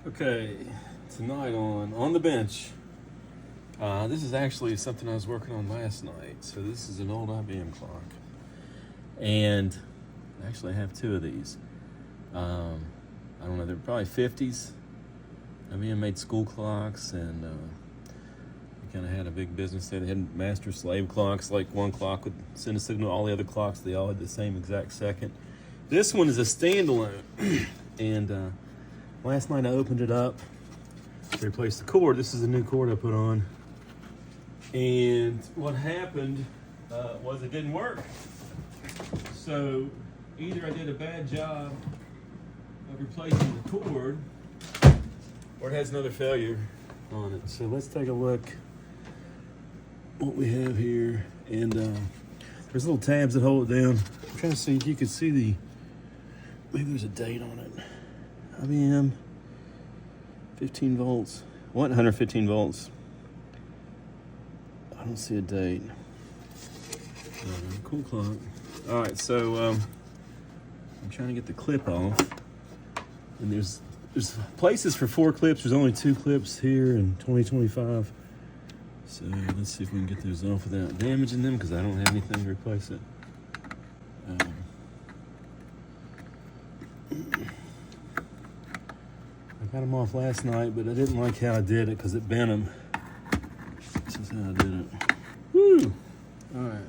Okay, tonight on the bench. This is actually something I was working on last night. So this is an old IBM clock, and actually I have two of these. I don't know, they're probably 50s. IBM made school clocks, and they kind of had a big business there. They had master-slave clocks. Like one clock would send a signal to all the other clocks. They all had the same exact second. This one is a standalone, and last night I opened it up to replace the cord. This is a new cord I put on. And what happened was it didn't work. So either I did a bad job of replacing the cord, or it has another failure on it. So let's take a look what we have here. And there's little tabs that hold it down. I'm trying to see if you can see maybe there's a date on it. IBM, 15 volts. What? 115 volts. I don't see a date. Cool clock. All right, so I'm trying to get the clip off, and there's places for 4 clips. There's only 2 clips here in 2025. So let's see if we can get those off without damaging them, because I don't have anything to replace it. I got them off last night, but I didn't like how I did it because it bent them. This is how I did it. Woo! All right.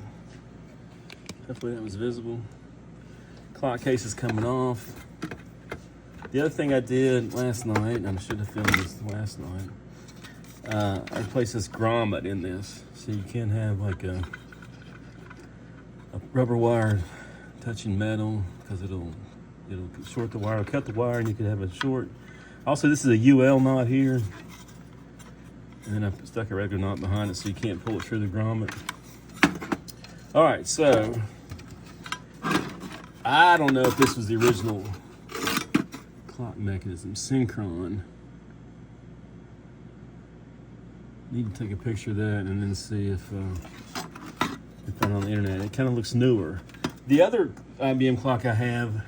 Hopefully that was visible. Clock case is coming off. The other thing I did last night, and I should have filmed this last night, I replaced this grommet in this, so you can't have like a rubber wire touching metal, because it'll short the wire, cut the wire, and you could have a short. Also, this is a UL knot here, and then I stuck a regular knot behind it so you can't pull it through the grommet. All right, so I don't know if this was the original clock mechanism, Synchron. Need to take a picture of that and then see if find it on the internet. It kind of looks newer. The other IBM clock I have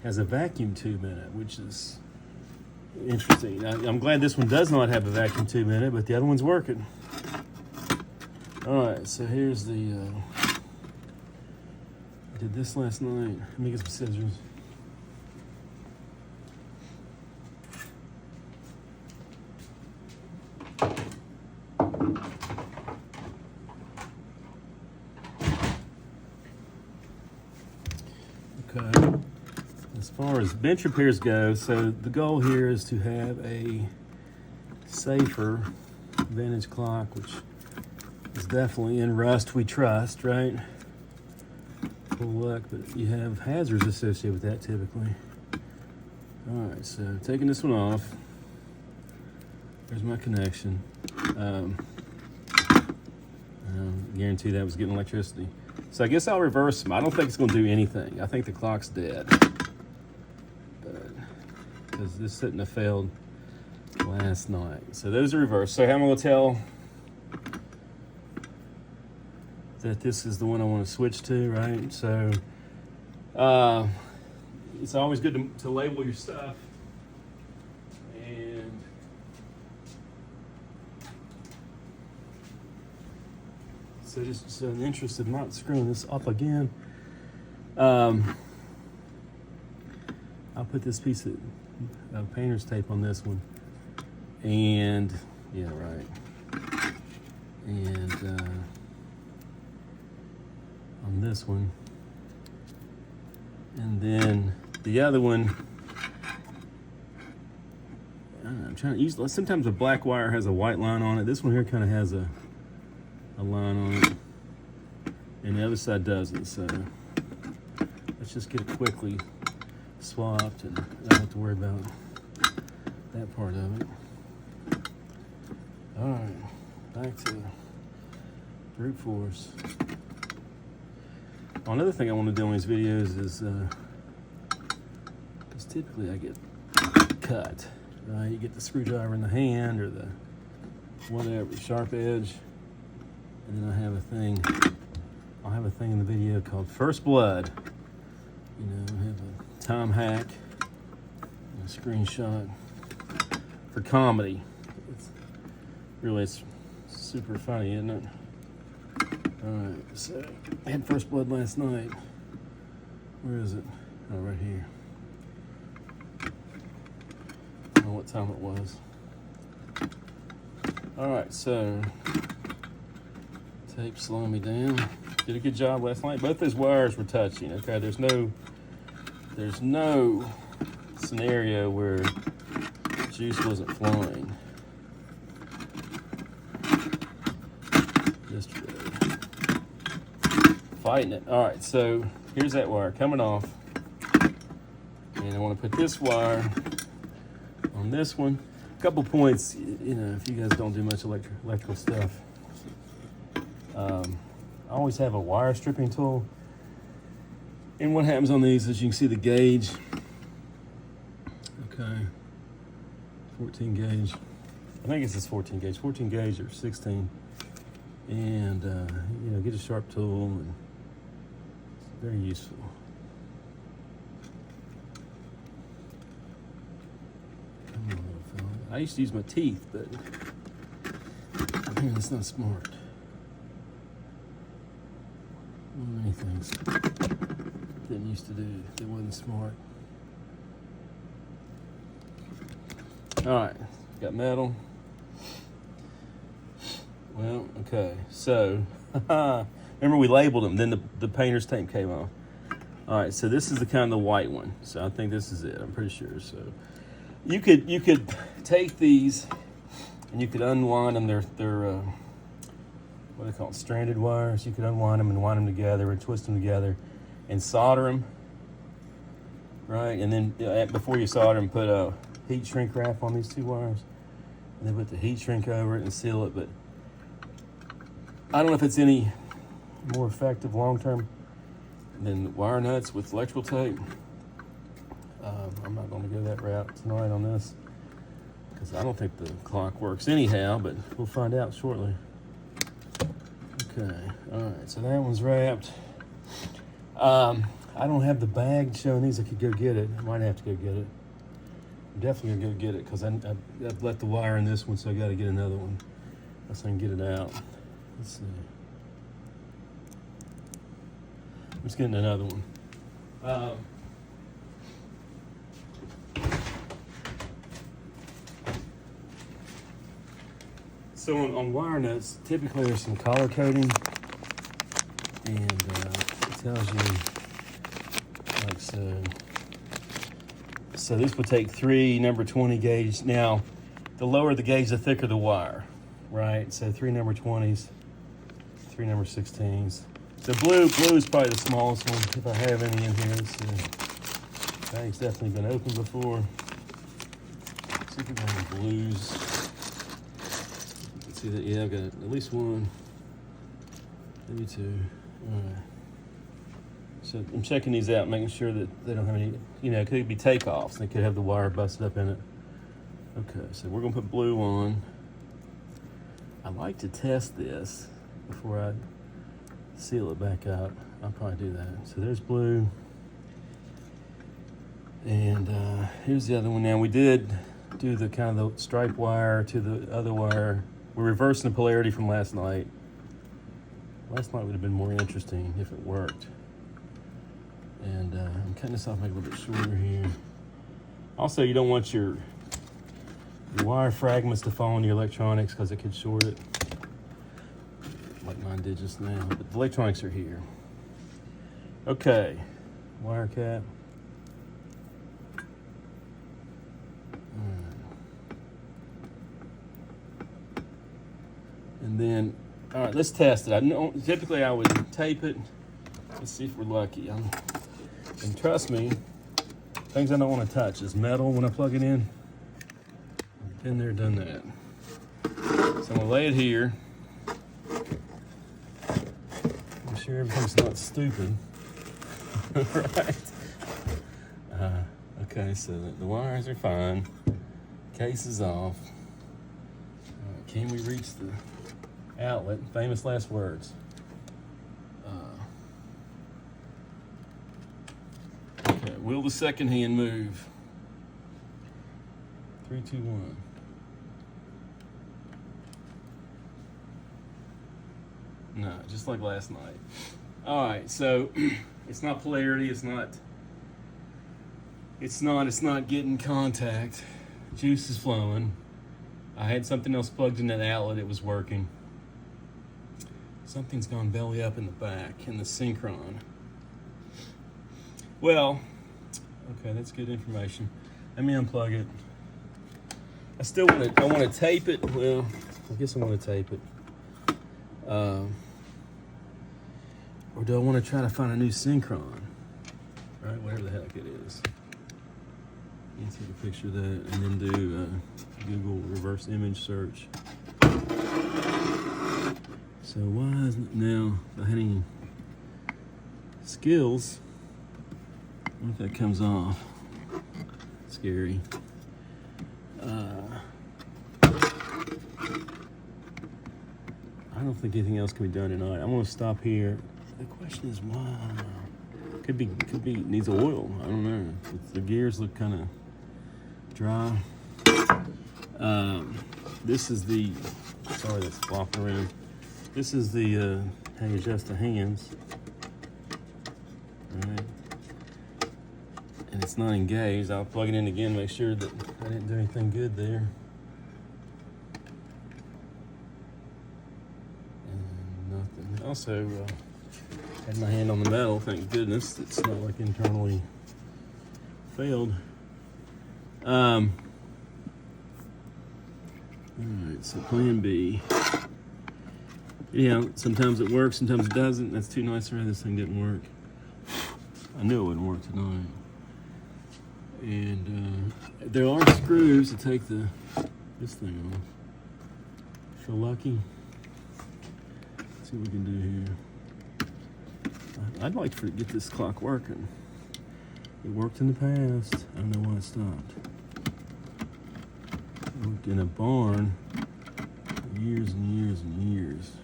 has a vacuum tube in it, which is interesting. I'm glad this one does not have a vacuum tube in it, but the other one's working. All right, so here's the. I did this last night. Let me get some scissors. Okay. As far as bench repairs go, so the goal here is to have a safer vintage clock, which is definitely in rust we trust, right? Full luck, but you have hazards associated with that typically. All right, so taking this one off. There's my connection. I guarantee that was getting electricity. So I guess I'll reverse them. I don't think it's going to do anything. I think the clock's dead. Because this shouldn't have failed last night. So those are reversed. So how am I going to tell that this is the one I want to switch to, right? So it's always good to label your stuff. And so just in the interest of not screwing this up again, I'll put this piece of painter's tape on this one, and yeah, right, and on this one, and then the other one, I'm trying to use. Sometimes a black wire has a white line on it. This one here kind of has a line on it, and the other side doesn't. So let's just get it quickly swapped, and I don't have to worry about that part of it. All right, back to brute force. Another thing I want to do on these videos is, because typically I get cut, right? You get the screwdriver in the hand or the whatever, sharp edge, and then I have a thing. I'll have a thing in the video called First Blood. You know, I have a time hack, a screenshot for comedy. It's super funny, isn't it? All right, so I had first blood last night. Where is it? Oh, right here. I don't know what time it was. All right, so tape slowing me down. Did a good job last night. Both those wires were touching. Okay, there's no scenario where juice wasn't flowing. Just fighting it. All right, so here's that wire coming off, and I want to put this wire on this one. A couple points, you know, if you guys don't do much electrical stuff. I always have a wire stripping tool. And what happens on these is you can see the gauge. Okay, 14 gauge. I think it's this 14 gauge. 14 gauge or 16. And, you know, get a sharp tool. And it's very useful. Come on, little fella. I used to use my teeth, but man, it's not smart. Many things didn't used to do that wasn't smart. All right, got metal. Well, okay, so remember we labeled them, then the painter's tape came off. All right, so this is the kind of the white one. So I think this is it, I'm pretty sure. So you could take these and you could unwind them. They're what do they call it, stranded wires. You could unwind them and wind them together and twist them together and solder them, right? And then before you solder them, put a heat shrink wrap on these two wires, and then put the heat shrink over it and seal it. But I don't know if it's any more effective long-term than wire nuts with electrical tape. I'm not going to go that route tonight on this because I don't think the clock works anyhow, but we'll find out shortly. Okay, all right, so that one's wrapped. I don't have the bag showing these. I could go get it. I might have to go get it. I'm definitely gonna go get it because I've let the wire in this one, so I got to get another one unless I can get it out. Let's see. I'm just getting another one. So on wire nuts, typically there's some collar coating, and it tells you like so. So this would take 3 number 20 gauge. Now, the lower the gauge, the thicker the wire, right? So 3 number 20s, 3 number 16s. So blue is probably the smallest one if I have any in here. Let's see. Bag's definitely been opened before. Let's see if we got any blues. See that? Yeah, I've got at least one, maybe 2. All right. So I'm checking these out, making sure that they don't have any, you know, it could be takeoffs. They could have the wire busted up in it. Okay, so we're gonna put blue on. I like to test this before I seal it back up. I'll probably do that. So there's blue. And here's the other one. Now we did do the kind of the stripe wire to the other wire. We're reversing the polarity from last night. Last night would have been more interesting if it worked. And I'm cutting this off, make it a little bit shorter here. Also, you don't want your wire fragments to fall on your electronics because it could short it, like mine did just now. But the electronics are here. Okay, wire cap. And then, all right, let's test it. Typically I would tape it. Let's see if we're lucky. And trust me, things I don't want to touch is metal when I plug it in. Been there, done that. So I'm gonna lay it here. I'm sure everything's not stupid. Right? Okay, so the wires are fine. Case is off. Can we reach the outlet? Famous last words. Okay, will the second hand move? 3, 2, 1. No, just like last night. All right, so it's not polarity. It's not getting contact. Juice is flowing. I had something else plugged in that outlet. It was working. Something's gone belly up in the back in the Synchron. Well, okay, that's good information. Let me unplug it. I want to tape it. Well, I guess I want to tape it. Or do I want to try to find a new Synchron? Right, whatever the heck it is. You can take a picture of that and then do Google reverse image search. So why isn't it now, if I had any skills, what if that comes off? Scary. I don't think anything else can be done tonight. I'm gonna stop here. The question is why? Could be needs oil. I don't know. The gears look kind of dry. This is the, sorry that's flopping around. This is the how you adjust the hands. All right. And it's not engaged. I'll plug it in again, make sure that I didn't do anything good there. And nothing. Also, had my hand on the metal. Thank goodness it's not like internally failed. All right, so plan B. Yeah, sometimes it works, sometimes it doesn't. That's too nice around. This thing didn't work. I knew it wouldn't work tonight. And there are screws to take this thing off. Feel lucky. Let's see what we can do here. I'd like to get this clock working. It worked in the past. I don't know why it stopped. It worked in a barn for years and years and years.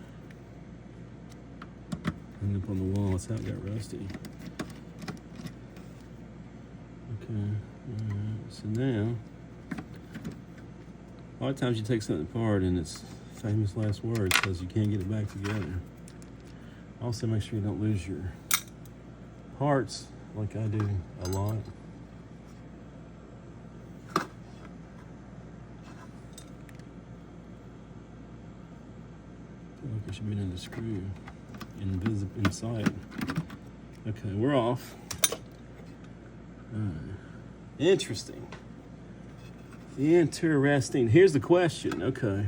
Ended up on the wall. That's how it got rusty. Okay. So now, a lot of times you take something apart and it's famous last words because you can't get it back together. Also, make sure you don't lose your parts like I do a lot. I feel like there should be another screw in sight. Okay, we're off. Interesting. Here's the question. Okay.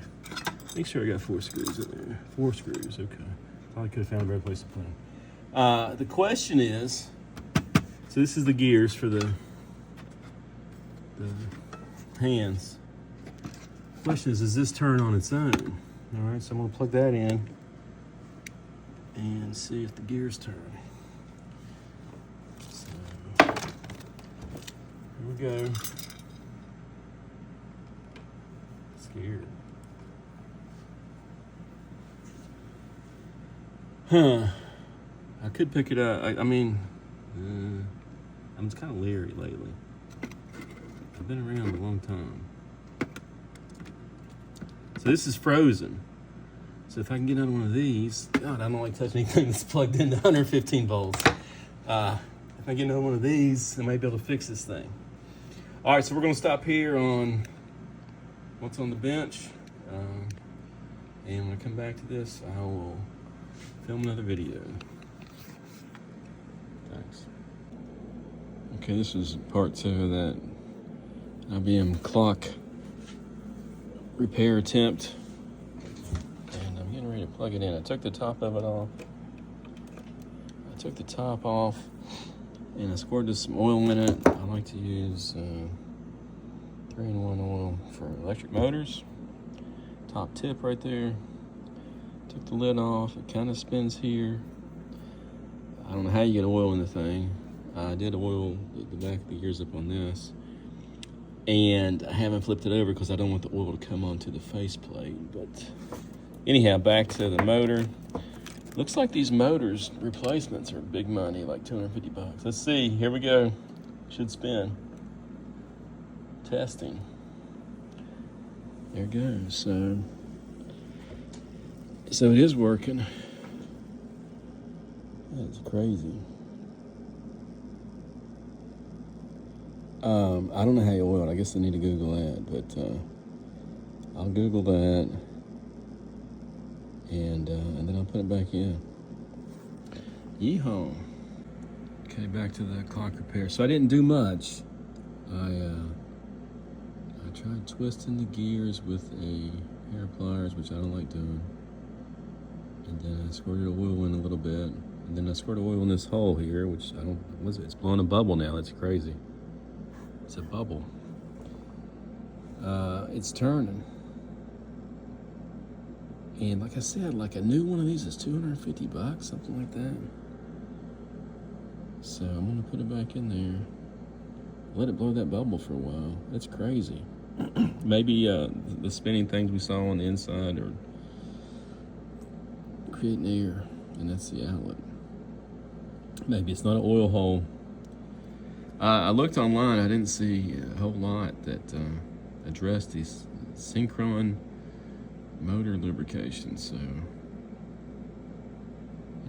Make sure I got 4 screws in there. 4 screws. Okay. Probably could have found a better place to put them. The question is, so this is the gears for the hands. The question is, does this turn on its own? All right, so I'm going to plug that in and see if the gears turn. So, here we go. Scared. I could pick it up. I mean, I'm just kind of leery lately. I've been around a long time. So this is frozen. So if I can get on one of these, God, I don't like touching anything that's plugged into 115 volts. If I get on one of these, I might be able to fix this thing. All right, so we're gonna stop here on what's on the bench. And when I come back to this, I will film another video. Thanks. Okay, this is part 2 of that IBM Clock repair attempt. And I'm getting ready to plug it in. I took the top of it off. I took the top off and I squirted some oil in it. I like to use 3-in-1 oil for electric motors. Top tip right there. Took the lid off. It kind of spins here. I don't know how you get oil in the thing. I did oil the back of the gears up on this. And I haven't flipped it over because I don't want the oil to come onto the faceplate. But anyhow, back to the motor. Looks like these motors replacements are big money, like 250 bucks. Let's see, here we go. Should spin. Testing. There it goes. So it is working. That's crazy. I don't know how you oil it. I guess I need to Google that, but I'll Google that, and then I'll put it back in. Yeehaw. Okay, back to the clock repair. So I didn't do much. I tried twisting the gears with a pair of pliers, which I don't like doing. And then I squirted oil in a little bit. And then I squirted oil in this hole here, which I don't, what's it? It's blowing a bubble now. That's crazy. It's a bubble. It's turning. And like I said, like a new one of these is $250, something like that. So I'm gonna put it back in there. Let it blow that bubble for a while. That's crazy. Maybe the spinning things we saw on the inside are creating air, and that's the outlet. Maybe it's not an oil hole. I looked online. I didn't see a whole lot that addressed these Synchron motor lubrication. So,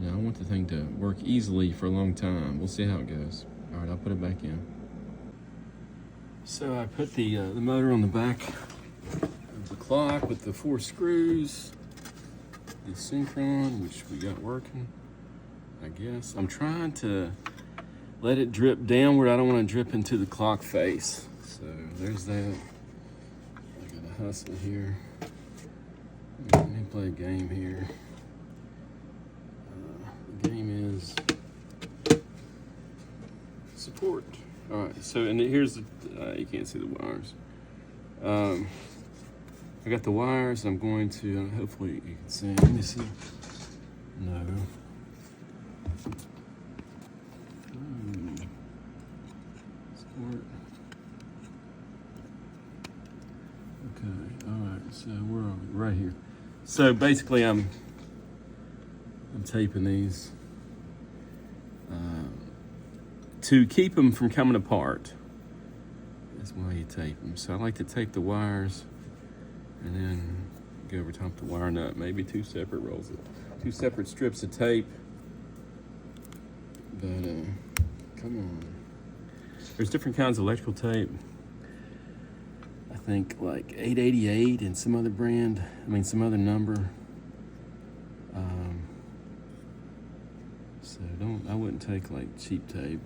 I want the thing to work easily for a long time. We'll see how it goes. All right, I'll put it back in. So I put the motor on the back of the clock with the 4 screws, the Synchron, which we got working, I guess. I'm trying to let it drip downward. I don't want to drip into the clock face. So there's that. I gotta hustle here. Let me play a game here. The game is support. All right, so and here's the, you can't see the wires. I got the wires. I'm going to, hopefully you can see. Let me see. No. Support. Okay, all right, so we're right here. So basically I'm taping these to keep them from coming apart. That's why you tape them. So I like to tape the wires and then go over top the wire nut. Maybe 2 separate rolls, 2 separate strips of tape. But come on. There's different kinds of electrical tape. I think like 888 and some other brand. Some other number. So I wouldn't take like cheap tape.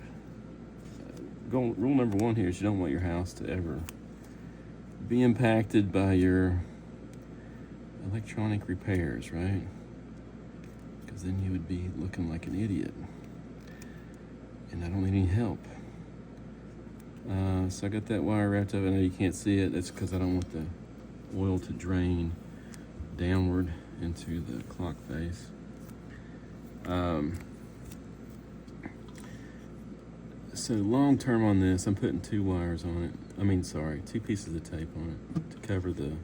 Rule number 1 here is you don't want your house to ever be impacted by your electronic repairs, right? Because then you would be looking like an idiot. And I don't need any help. So I got that wire wrapped up. I know you can't see it. That's because I don't want the oil to drain downward into the clock face. So long term on this, I'm putting 2 wires on it. 2 pieces of tape on it to cover to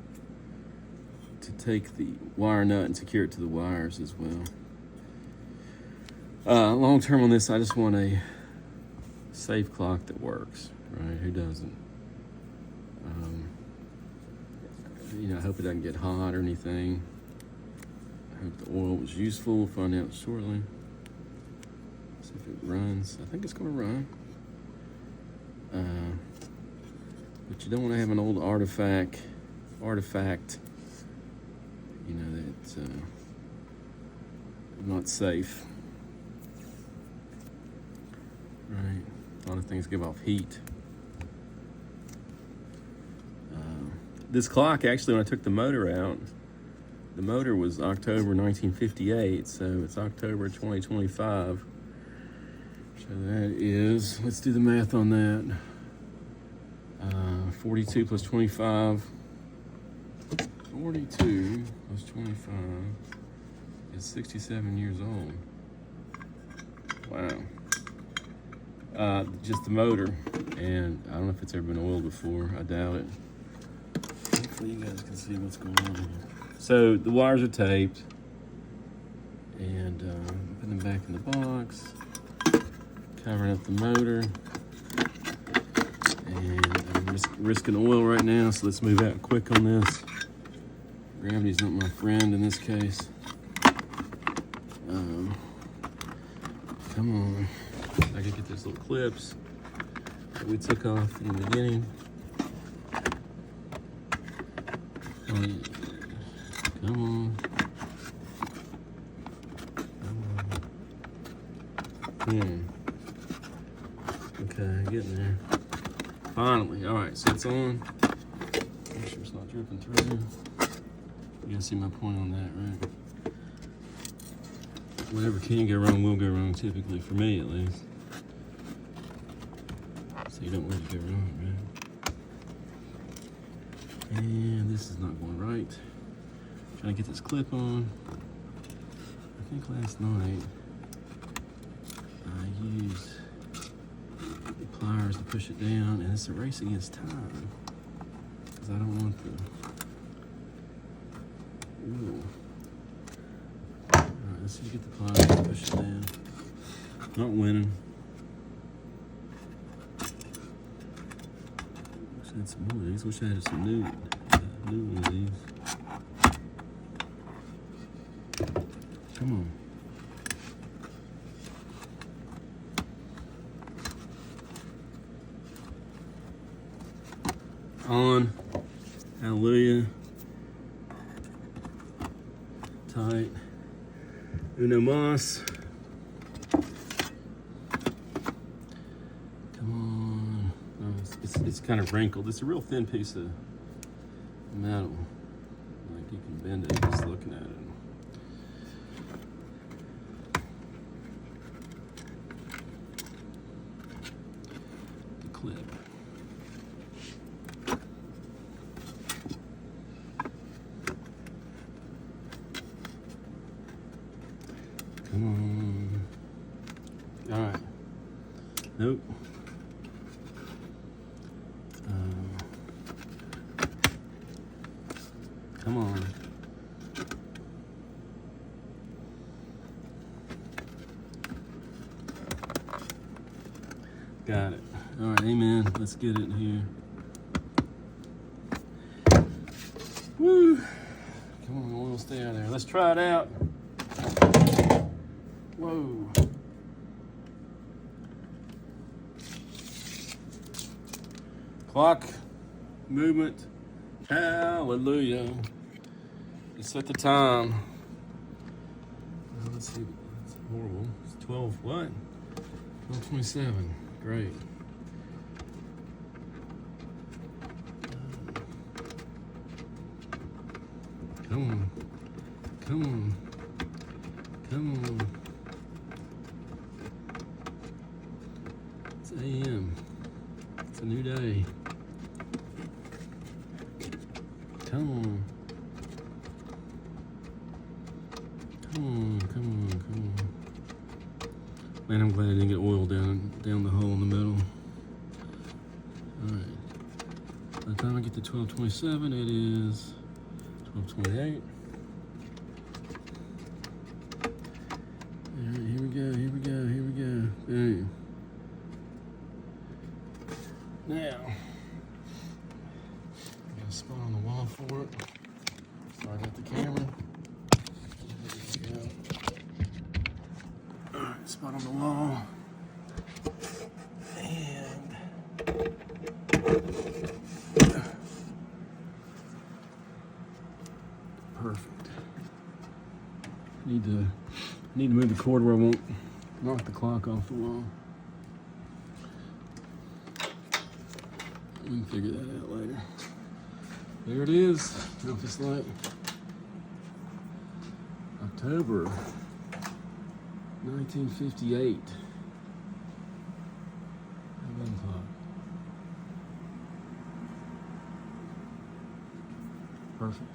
take the wire nut and secure it to the wires as well. Long term on this, I just want a safe clock that works, right? Who doesn't? I hope it doesn't get hot or anything. I hope the oil was useful. We'll find out shortly. See if it runs. I think it's going to run. But you don't want to have an old artifact, that's not safe. Right. A lot of things give off heat. This clock, actually, when I took the motor out, the motor was October 1958, so it's October 2025. So that is, let's do the math on that. 42 plus 25. 42 plus 25 is 67 years old. Wow. Just the motor, and I don't know if it's ever been oiled before. I doubt it. Hopefully you guys can see what's going on here. So the wires are taped, and put them back in the box, covering up the motor, and I'm risking oil right now, so let's move out quick on this. Gravity's not my friend in this case. come on. I gotta get those little clips that we took off in the beginning. Oh, yeah. Come on. Okay, getting there. Finally. All right, so it's on. Make sure it's not dripping through. You gotta see my point on that, right? Whatever can go wrong will go wrong, typically, for me at least. So you don't want it to go wrong, right? And this is not going right. Trying to get this clip on. I think last night I used the pliers to push it down, and it's a race against time because I don't want the. Ooh. Alright, let's see if we get the pliers to push it down. Not winning. Wish I had some more of these. Wish I had some new one of these. Come on. On. Hallelujah. Tight. Uno mas. Come on. Oh, it's kind of wrinkled. It's a real thin piece of metal. Like you can bend it just looking at it. The clip. Come on. All right. Nope. Come on. Got it. All right, amen. Let's get it here. Woo. Come on, oil, stay out there. Let's try it out. Whoa. Clock movement. Hallelujah. You set the time. Let's see. It's horrible. It's 12 what? 12:27. Great. Come on. Come on. Come on. It's AM. It's a new day. Come on. Come on, come on, come on. Man, I'm glad I didn't get oil down the hole in the middle. Alright. By the time I get to 12:27, it is 12:28. Alright, here we go, here we go, here we go. Boom. Now, I got a spot on the wall for it. Start at the camera. There we go. Alright, spot on the wall. And perfect. Need to move the cord where I won't knock the clock off the wall. We can figure that out later. There it is. Memphis Light. October 1958. IBM Clock. Perfect.